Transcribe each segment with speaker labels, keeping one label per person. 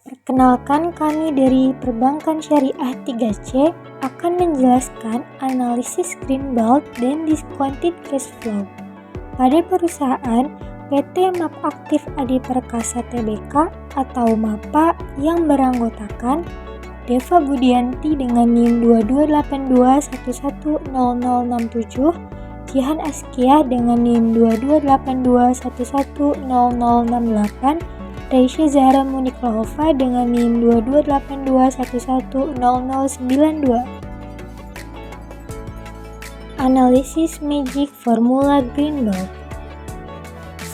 Speaker 1: Perkenalkan, kami dari Perbankan Syariah 3C akan menjelaskan analisis Greenbelt dan discounted cash flow. Pada perusahaan PT MAP Aktif Adi Perkasa Tbk atau MAPA yang beranggotakan Deva Budianti dengan NIM 2282110067, Jihan Askia dengan NIM 2282110068, Reisha Zahra Muniklahova dengan NIM 2282110092. Analisis Magic Formula Greenbelt.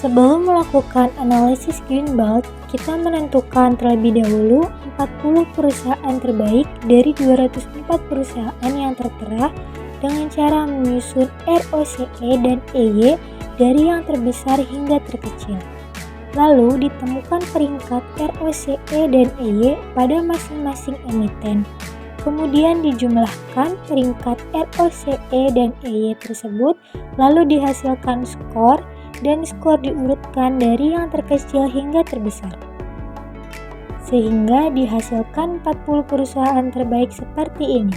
Speaker 1: Sebelum melakukan analisis Greenbelt, kita menentukan terlebih dahulu 40 perusahaan terbaik dari 204 perusahaan yang tertera dengan cara menyusun ROCE dan EY dari yang terbesar hingga terkecil. Lalu ditemukan peringkat ROCE dan EY pada masing-masing emiten. Kemudian dijumlahkan peringkat ROCE dan EY tersebut, lalu dihasilkan skor, dan skor diurutkan dari yang terkecil hingga terbesar. Sehingga dihasilkan 40 perusahaan terbaik seperti ini.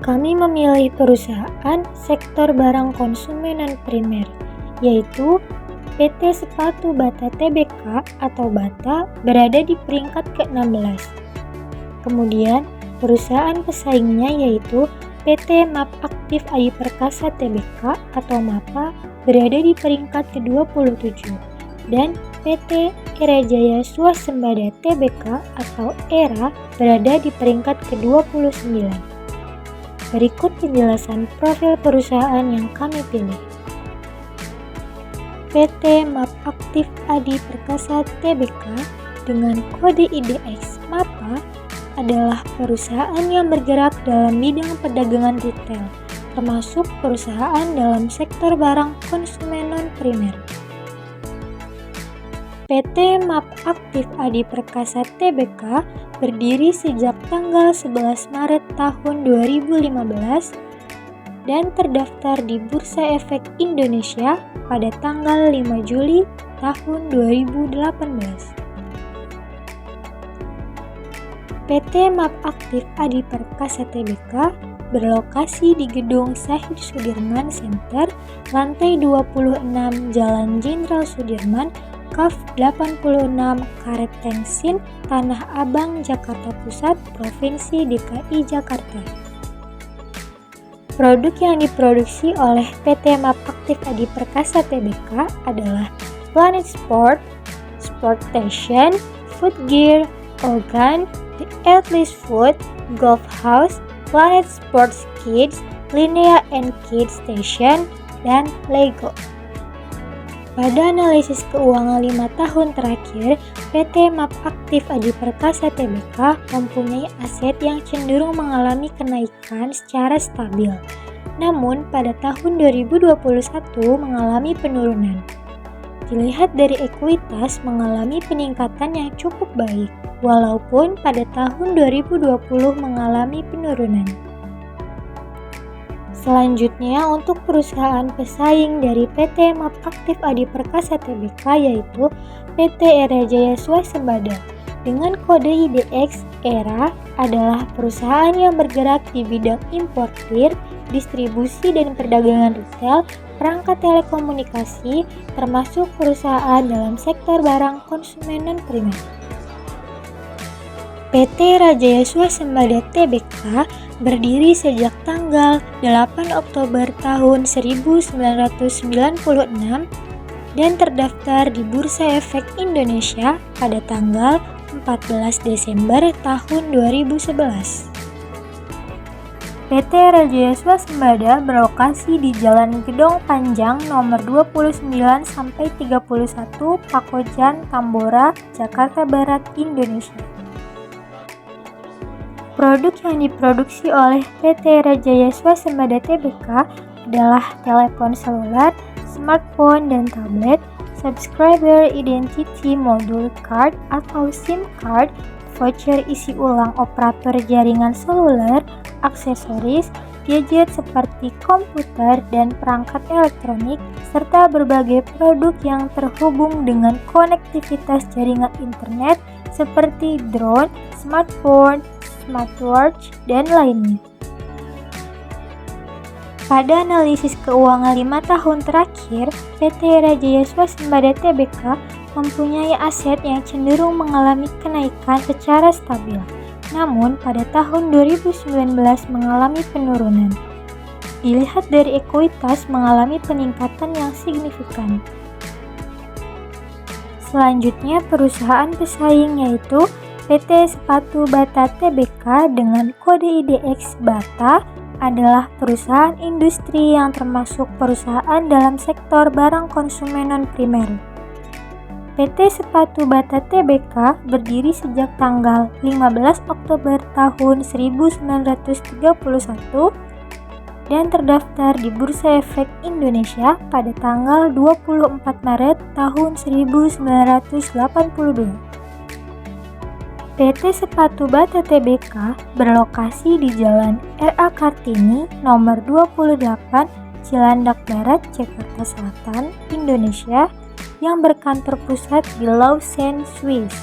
Speaker 1: Kami memilih perusahaan sektor barang konsumen non primer, yaitu PT Sepatu Bata Tbk atau Bata berada di peringkat ke-16. Kemudian perusahaan pesaingnya yaitu PT MAP Aktif Adi Perkasa Tbk atau MAPA berada di peringkat ke-27 dan PT Era Jaya Swasembada Tbk atau ERA berada di peringkat ke-29. Berikut penjelasan profil perusahaan yang kami pilih. PT MAP Aktif Adi Perkasa Tbk dengan kode IDX MAPA adalah perusahaan yang bergerak dalam bidang perdagangan retail, termasuk perusahaan dalam sektor barang konsumen non primer. PT MAP Aktif Adi Perkasa Tbk berdiri sejak tanggal 11 Maret tahun 2015 dan terdaftar di Bursa Efek Indonesia pada tanggal 5 Juli tahun 2018. PT MAP Aktif Adi Perkasa Tbk berlokasi di Gedung Syahid Sudirman Center, lantai 26 Jalan Jenderal Sudirman, Kaf 86 Karet Tengsin, Tanah Abang, Jakarta Pusat, Provinsi DKI Jakarta. Produk yang diproduksi oleh PT MAP Aktif Adi Perkasa Tbk adalah Planet Sport, Sport Station, Food Gear, Organ, The Atlas Food, Golf House, Planet Sports Kids, Linea and Kids Station, dan Lego. Pada analisis keuangan 5 tahun terakhir, PT MAP Aktif Adi Perkasa Tbk mempunyai aset yang cenderung mengalami kenaikan secara stabil. Namun, pada tahun 2021 mengalami penurunan. Dilihat dari ekuitas mengalami peningkatan yang cukup baik, walaupun pada tahun 2020 mengalami penurunan. Selanjutnya, untuk perusahaan pesaing dari PT MAP Aktif Adi Perkasa Tbk yaitu PT Era Jaya Swasembada dengan kode IDX ERA adalah perusahaan yang bergerak di bidang importir, distribusi dan perdagangan retail, perangkat telekomunikasi, termasuk perusahaan dalam sektor barang konsumen non primer. PT Rajaya Swasembada Tbk berdiri sejak tanggal 8 Oktober tahun 1996 dan terdaftar di Bursa Efek Indonesia pada tanggal 14 Desember tahun 2011. PT Rajaya Swasembada berlokasi di Jalan Gedong Panjang nomor 29-31 Pakojan, Tambora, Jakarta Barat, Indonesia. Produk yang diproduksi oleh PT Rajaya Swasembada Tbk adalah telepon seluler, smartphone dan tablet, Subscriber Identity Module Card atau SIM card, voucher isi ulang operator jaringan seluler, aksesoris, gadget seperti komputer dan perangkat elektronik, serta berbagai produk yang terhubung dengan konektivitas jaringan internet seperti drone, smartphone, smartwatch, dan lainnya. Pada analisis keuangan 5 tahun terakhir, PT Rajaya Swasembada Tbk mempunyai aset yang cenderung mengalami kenaikan secara stabil, namun pada tahun 2019 mengalami penurunan. Dilihat dari ekuitas mengalami peningkatan yang signifikan. Selanjutnya perusahaan pesaing yaitu PT Sepatu Bata Tbk dengan kode IDX Bata adalah perusahaan industri yang termasuk perusahaan dalam sektor barang konsumen non-primer. PT Sepatu Bata Tbk berdiri sejak tanggal 15 Oktober tahun 1931 dan terdaftar di Bursa Efek Indonesia pada tanggal 24 Maret tahun 1982. PT Sepatu Bata Tbk berlokasi di Jalan R.A. Kartini nomor 28 Cilandak Barat, Jakarta Selatan, Indonesia yang berkantor pusat di Lausanne, Swiss.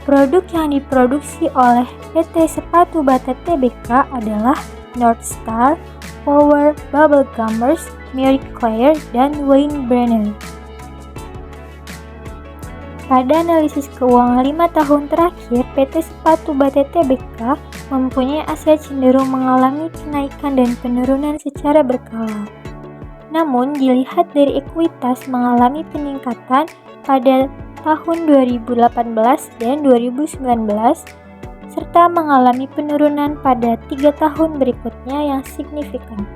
Speaker 1: Produk yang diproduksi oleh PT Sepatu Bata Tbk adalah North Star, Power, Bubble Gummers, Marie Claire, dan Wayne Brenner. Pada analisis keuangan 5 tahun terakhir, PT Sepatu Bata Tbk mempunyai aset cenderung mengalami kenaikan dan penurunan secara berkala. Namun, dilihat dari ekuitas mengalami peningkatan pada tahun 2018 dan 2019, serta mengalami penurunan pada 3 tahun berikutnya yang signifikan.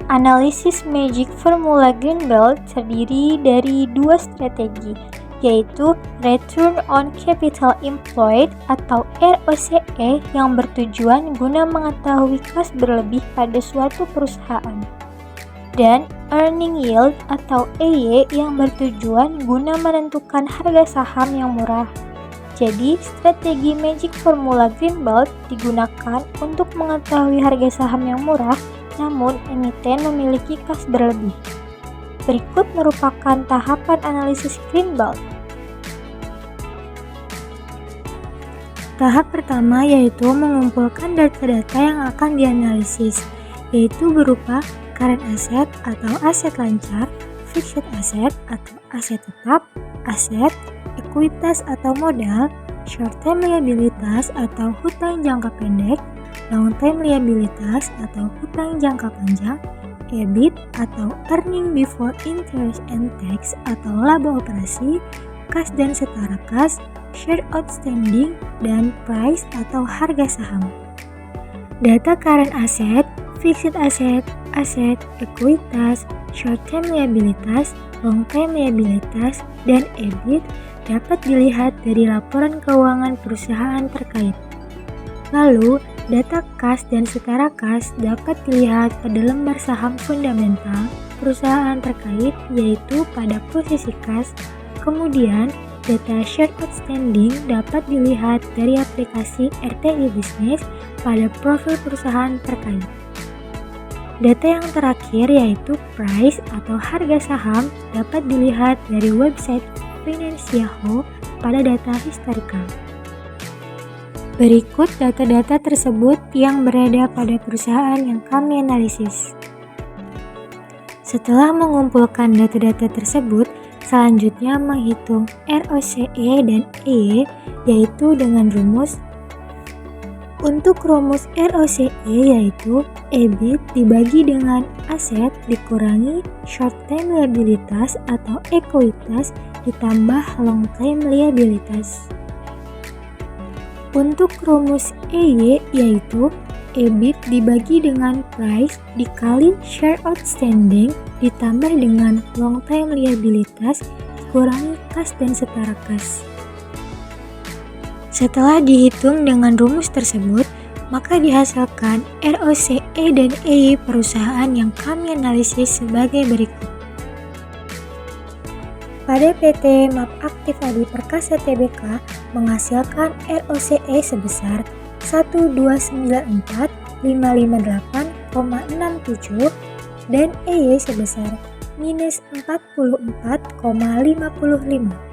Speaker 1: Analisis Magic Formula Greenbelt terdiri dari 2 strategi, yaitu Return on Capital Employed atau ROCE yang bertujuan guna mengetahui kas berlebih pada suatu perusahaan, dan Earning Yield atau EY yang bertujuan guna menentukan harga saham yang murah. Jadi, strategi Magic Formula Greenbelt digunakan untuk mengetahui harga saham yang murah, namun emiten memiliki kas berlebih. Berikut merupakan tahapan analisis Greenbelt. Tahap pertama yaitu mengumpulkan data-data yang akan dianalisis, yaitu berupa current asset atau aset lancar, fixed asset atau aset tetap, aset, ekuitas atau modal, short-term liabilitas atau hutang jangka pendek, long-term liabilitas atau hutang jangka panjang, EBIT atau earning before interest and tax atau laba operasi, kas dan setara kas, share outstanding, dan price atau harga saham. Data current asset, fixed asset, aset, ekuitas, short-term liabilitas, long-term liabilitas, dan EBIT dapat dilihat dari laporan keuangan perusahaan terkait. Lalu, data kas dan setara kas dapat dilihat pada lembar saham fundamental perusahaan terkait, yaitu pada posisi kas. Kemudian, data share outstanding dapat dilihat dari aplikasi RTI Business pada profil perusahaan terkait. Data yang terakhir yaitu price atau harga saham dapat dilihat dari website Financial pada data historical. Berikut data-data tersebut yang berada pada perusahaan yang kami analisis. Setelah mengumpulkan data-data tersebut, selanjutnya menghitung ROCE dan EY, yaitu dengan rumus. Untuk rumus ROCE yaitu EBIT dibagi dengan aset dikurangi short-term liabilitas atau ekuitas ditambah long-term liabilitas. Untuk rumus EY yaitu EBIT dibagi dengan price dikali share outstanding ditambah dengan long-term liabilitas dikurangi kas dan setara kas. Setelah dihitung dengan rumus tersebut, maka dihasilkan ROCE dan EY perusahaan yang kami analisis sebagai berikut. Pada PT MAP Aktif Adi Perkasa Tbk menghasilkan ROCE sebesar 1,294,558,67 dan EY sebesar minus 44,55.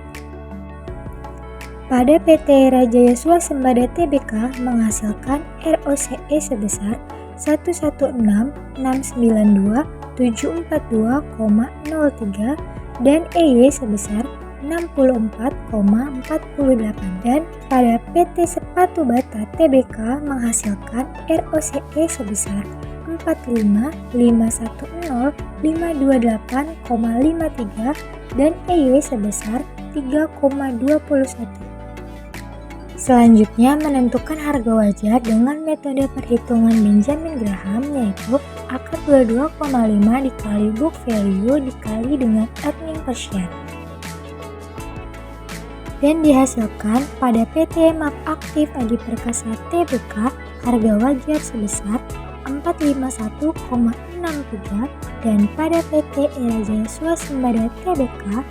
Speaker 1: Pada PT Rajaya Swasembada Tbk menghasilkan ROCE sebesar 116.92742,03 dan EY sebesar 64,48. Dan pada PT Sepatu Bata Tbk menghasilkan ROCE sebesar 45.510.528,53 dan EY sebesar 3,21. Selanjutnya menentukan harga wajar dengan metode perhitungan Benjamin Graham, yaitu akar 22,5 dikali book value dikali dengan earning per share. Dan dihasilkan pada PT MAP Aktif Adi Perkasa Tbk harga wajar sebesar 451,63 dan pada PT Rajaya Swasembada Tbk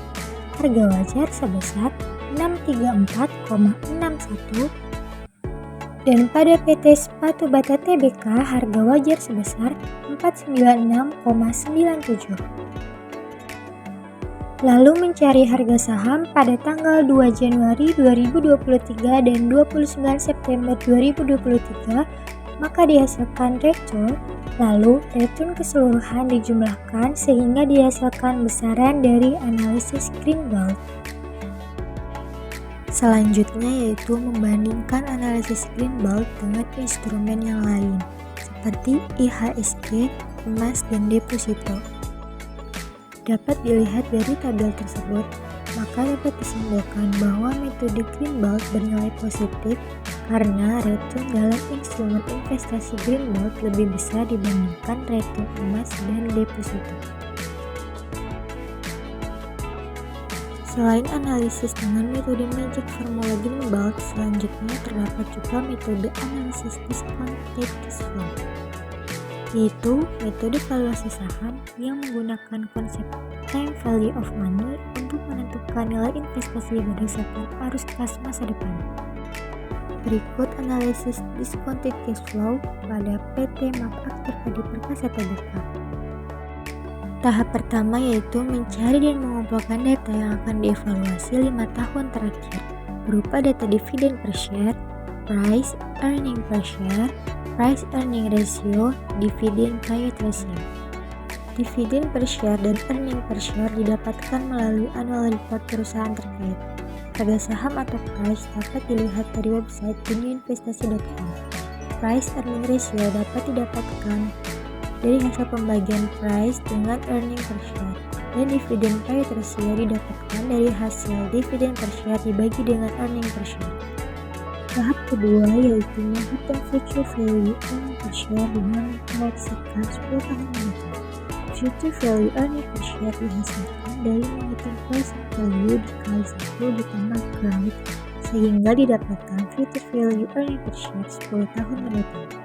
Speaker 1: harga wajar sebesar 634,61 dan pada PT Sepatu Bata Tbk harga wajar sebesar 496,97. Lalu mencari harga saham pada tanggal 2 Januari 2023 dan 29 September 2023, maka dihasilkan return, lalu return keseluruhan dijumlahkan sehingga dihasilkan besaran dari analisis Greenblatt. Selanjutnya yaitu membandingkan analisis Greenblatt dengan instrumen yang lain seperti IHSG, emas, dan deposito. Dapat dilihat dari tabel tersebut, maka dapat disimpulkan bahwa metode Greenblatt bernilai positif karena return dalam instrumen investasi Greenblatt lebih besar dibandingkan return emas dan deposito. Selain analisis dengan metode Magic Formula Greenblatt, selanjutnya terdapat juga metode analisis discounted cash flow, yaitu metode valuasi saham yang menggunakan konsep time value of money untuk menentukan nilai investasi berdasarkan arus kas masa depan. Berikut analisis discounted cash flow pada PT MAP Aktif Adi Perkasa Tbk. Tahap pertama yaitu mencari dan mengumpulkan data yang akan dievaluasi 5 tahun terakhir berupa data dividen per share, price earning per share, price earning ratio, dividen payout ratio. Dividen per share dan earning per share didapatkan melalui annual report perusahaan terkait. Harga saham atau price dapat dilihat dari website duniainvestasi.com. Price earning ratio dapat didapatkan dari hasil pembagian price dengan earning per share, dan dividen payout ratio didapatkan dari hasil dividen per share dibagi dengan earning per share. Tahap kedua yaitu menghitung future value earning per share dengan memproyeksikan 10 tahun mendatang. Future value earning per share dihasilkan dari menghitung present value dikali 1 ditambah growth sehingga didapatkan future value earning per share 10 tahun mendatang.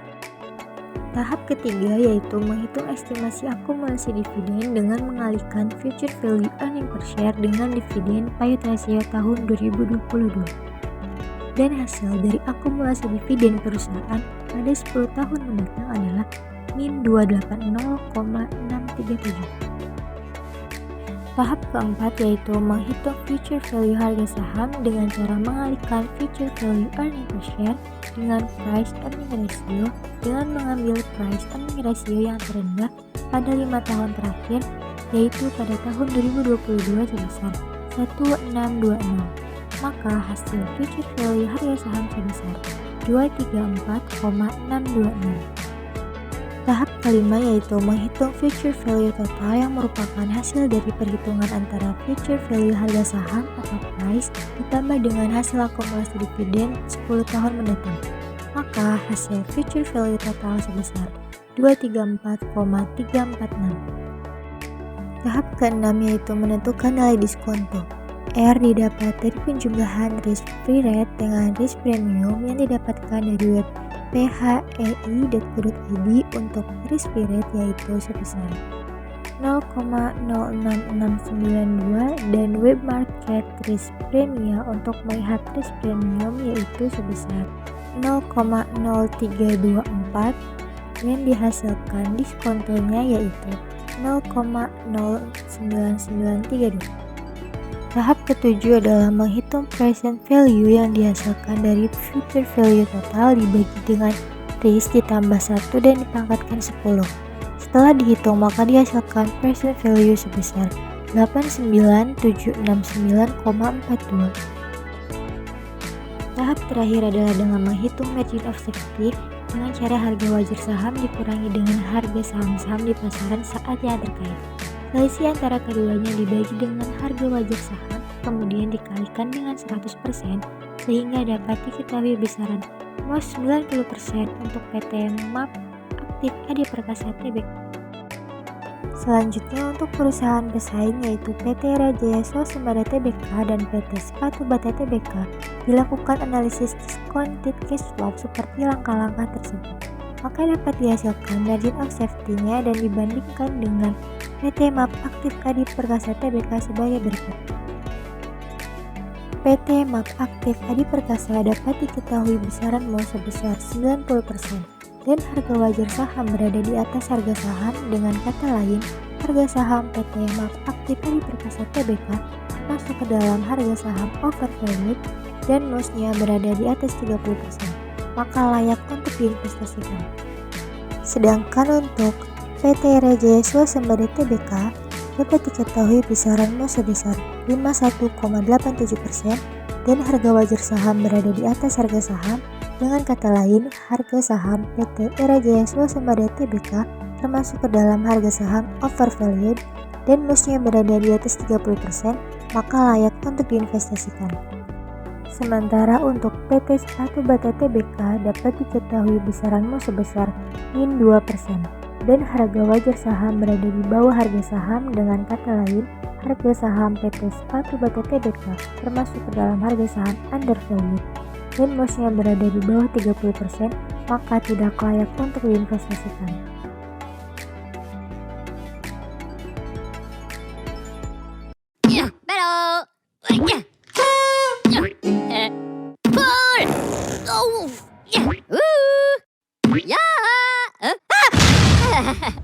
Speaker 1: Tahap ketiga yaitu menghitung estimasi akumulasi dividen dengan mengalihkan future value earning per share dengan dividen payout ratio tahun 2022. Dan hasil dari akumulasi dividen perusahaan pada 10 tahun mendatang adalah min 280,637. Tahap keempat yaitu menghitung future value harga saham dengan cara mengalihkan future value earning per share dengan price earning ratio dengan mengambil price earning ratio yang terendah pada 5 tahun terakhir, yaitu pada tahun 2022 sebesar 1626. Maka hasil future value harga saham sebesar 234,626. Tahap kelima yaitu menghitung future value total yang merupakan hasil dari perhitungan antara future value harga saham atau price ditambah dengan hasil akumulasi dividen 10 tahun mendatang. Maka hasil future value total sebesar 234,346. Tahap keenam yaitu menentukan nilai diskonto. R didapat dari penjumlahan risk free rate dengan risk premium yang didapatkan dari web PHEI.id untuk free spirit yaitu sebesar 0,06692 dan web market risk premia untuk melihat risk premium yaitu sebesar 0,0324 yang dihasilkan diskontonya yaitu 0,09932. Tahap ketujuh adalah menghitung present value yang dihasilkan dari future value total dibagi dengan risk ditambah 1 dan dipangkatkan 10. Setelah dihitung maka dihasilkan present value sebesar 89769,42. Tahap terakhir adalah dengan menghitung margin of safety dengan cara harga wajar saham dikurangi dengan harga saham-saham di pasaran saat yang terkait. Selisih antara keduanya dibagi dengan harga wajar saham, kemudian dikalikan dengan 100% sehingga dapat diketahui besaran MOS 90% untuk PT MAP Aktif Adi Perkasa Tbk. Selanjutnya untuk perusahaan pesaing yaitu PT Rajaya Swasembada Tbk dan PT Sepatu Bata Tbk dilakukan analisis discounted cash flow seperti langkah-langkah tersebut. Maka dapat dihasilkan margin of safety-nya dan dibandingkan dengan PT MAP Aktif Adi Perkasa Tbk sebagai berikut. PT MAP Aktif Adi Perkasa dapat diketahui besaran MOS sebesar 90% dan harga wajar saham berada di atas harga saham. Dengan kata lain, harga saham PT MAP Aktif Adi Perkasa Tbk masuk ke dalam harga saham overvalued dan MOS-nya berada di atas 30%, maka layak untuk diinvestasikan. Sedangkan untuk PT Rajaya Swasembada Tbk dapat diketahui besaran MOS sebesar 51,87% dan harga wajar saham berada di atas harga saham. Dengan kata lain, harga saham PT Rajaya Swasembada Tbk termasuk ke dalam harga saham overvalued dan MOS-nya berada di atas 30%, maka layak untuk diinvestasikan. Sementara untuk PT Sepatu Bata Tbk dapat diketahui besaran MOS sebesar min 2% dan harga wajar saham berada di bawah harga saham. Dengan kata lain, harga saham PT Sepatu Bata Tbk termasuk ke dalam harga saham undervalued dan MOS-nya berada di bawah 30%, maka tidak layak untuk diinvestasikan.
Speaker 2: Oh, yeah. Yeah.